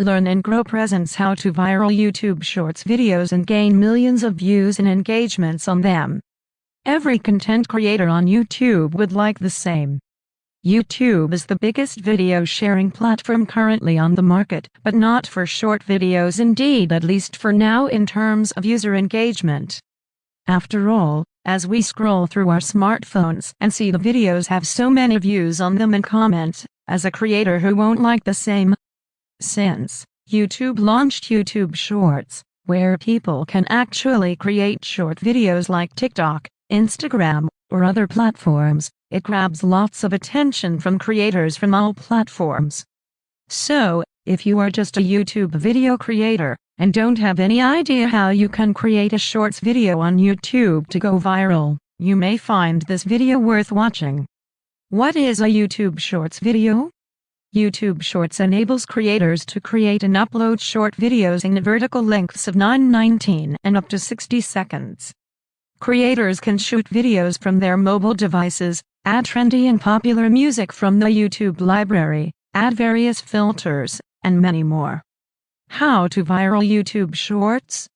Learn and grow presence how to viral YouTube Shorts videos and gain millions of views and engagements on them. Every content creator on YouTube would like the same. YouTube is the biggest video sharing platform currently on the market, but not for short videos, indeed, at least for now, in terms of user engagement. After all, as we scroll through our smartphones and see the videos have so many views on them and comments, as a creator who won't like the same? Since YouTube launched YouTube Shorts, where people can actually create short videos like TikTok, Instagram, or other platforms, it grabs lots of attention from creators from all platforms. So, if you are just a YouTube video creator and don't have any idea how you can create a shorts video on YouTube to go viral, you may find this video worth watching. What is a YouTube Shorts video? YouTube Shorts enables creators to create and upload short videos in vertical lengths of 9:19 and up to 60 seconds. Creators can shoot videos from their mobile devices, add trendy and popular music from the YouTube library, add various filters, and many more. How to viral YouTube Shorts?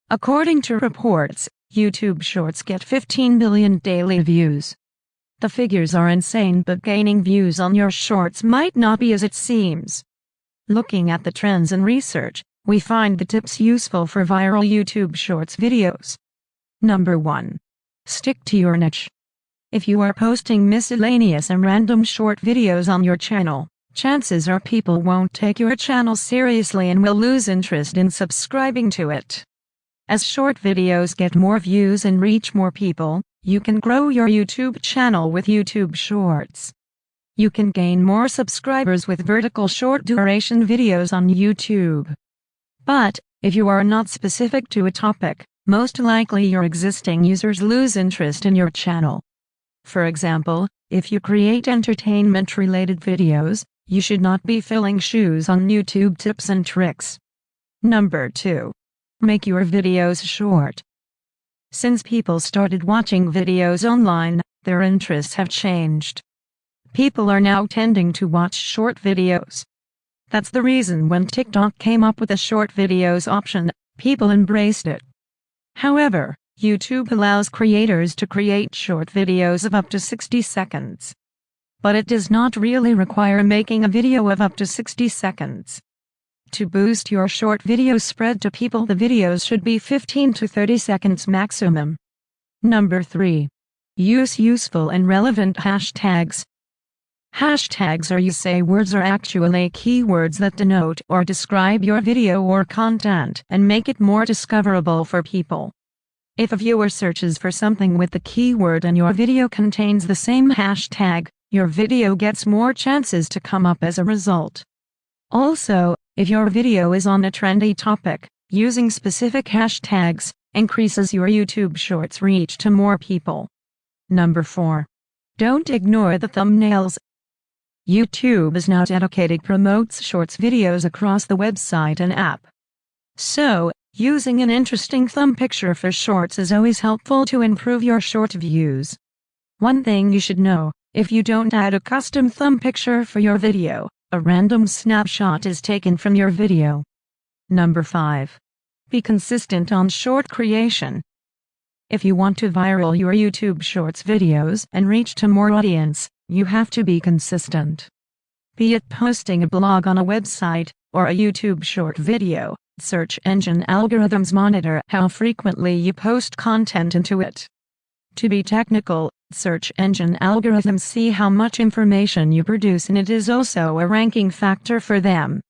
According to reports, YouTube Shorts get 15 million daily views. The figures are insane, but gaining views on your shorts might not be as it seems. Looking at the trends and research, we find the tips useful for viral YouTube Shorts videos. Number 1. Stick to your niche. If you are posting miscellaneous and random short videos on your channel, chances are people won't take your channel seriously and will lose interest in subscribing to it. As short videos get more views and reach more people, you can grow your YouTube channel with YouTube Shorts. You can gain more subscribers with vertical short duration videos on YouTube. But, if you are not specific to a topic, most likely your existing users lose interest in your channel. For example, if you create entertainment-related videos, you should not be filling shoes on YouTube tips and tricks. Number 2. Make your videos short. Since people started watching videos online, their interests have changed. People are now tending to watch short videos. That's the reason when TikTok came up with a short videos option, people embraced it. However, YouTube allows creators to create short videos of up to 60 seconds. But it does not really require making a video of up to 60 seconds. To boost your short video spread to people, the videos should be 15 to 30 seconds maximum. Number 3. Use useful and relevant hashtags. Hashtags, or you say words, are actually keywords that denote or describe your video or content and make it more discoverable for people. If a viewer searches for something with the keyword and your video contains the same hashtag, your video gets more chances to come up as a result. Also, if your video is on a trendy topic, using specific hashtags increases your YouTube Shorts reach to more people. Number 4. Don't ignore the thumbnails. YouTube is now dedicated promotes shorts videos across the website and app. So, using an interesting thumb picture for shorts is always helpful to improve your short views. One thing you should know, if you don't add a custom thumb picture for your video, a random snapshot is taken from your video. Number 5. Be consistent on short creation. If you want to viral your YouTube Shorts videos and reach to more audience, you have to be consistent. Be it posting a blog on a website or a YouTube short video, search engine algorithms monitor how frequently you post content into it. To be technical, search engine algorithms see how much information you produce, and it is also a ranking factor for them.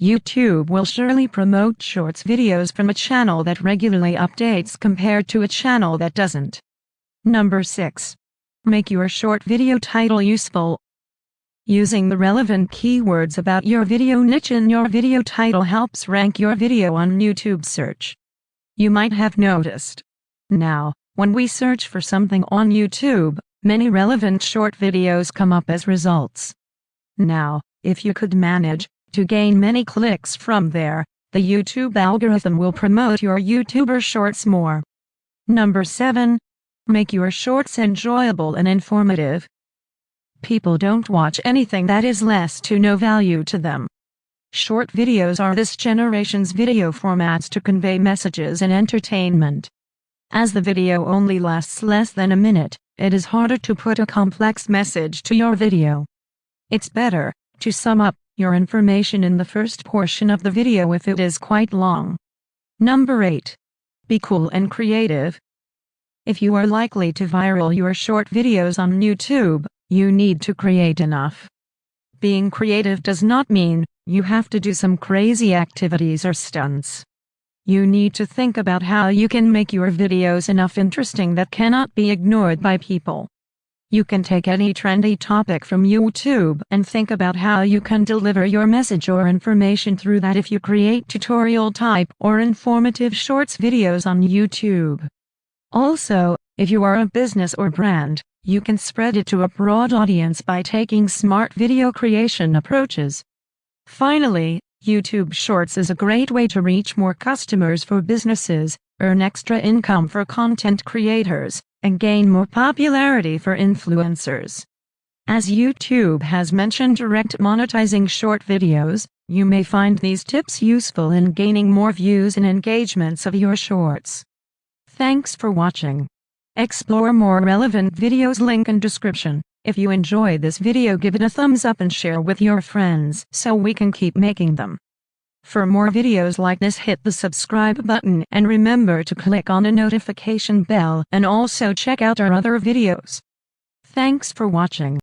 YouTube will surely promote shorts videos from a channel that regularly updates compared to a channel that doesn't. Number 6. Make your short video title useful. Using the relevant keywords about your video niche in your video title helps rank your video on YouTube search. You might have noticed. Now, when we search for something on YouTube, many relevant short videos come up as results. Now, if you could manage to gain many clicks from there, the YouTube algorithm will promote your YouTuber shorts more. Number 7. Make your shorts enjoyable and informative. People don't watch anything that is less to no value to them. Short videos are this generation's video formats to convey messages and entertainment. As the video only lasts less than a minute, it is harder to put a complex message to your video. It's better to sum up your information in the first portion of the video if it is quite long. Number 8. Be cool and creative. If you are likely to viral your short videos on YouTube, you need to create enough. Being creative does not mean you have to do some crazy activities or stunts. You need to think about how you can make your videos enough interesting that cannot be ignored by people. You can take any trendy topic from YouTube and think about how you can deliver your message or information through that if you create tutorial type or informative shorts videos on YouTube. Also, if you are a business or brand, you can spread it to a broad audience by taking smart video creation approaches. Finally, YouTube Shorts is a great way to reach more customers for businesses, earn extra income for content creators, and gain more popularity for influencers. As YouTube has mentioned direct monetizing short videos, you may find these tips useful in gaining more views and engagements of your shorts. Thanks for watching. Explore more relevant videos, link in description. If you enjoy this video, give it a thumbs up and share with your friends so we can keep making them. For more videos like this, hit the subscribe button and remember to click on the notification bell and also check out our other videos. Thanks for watching.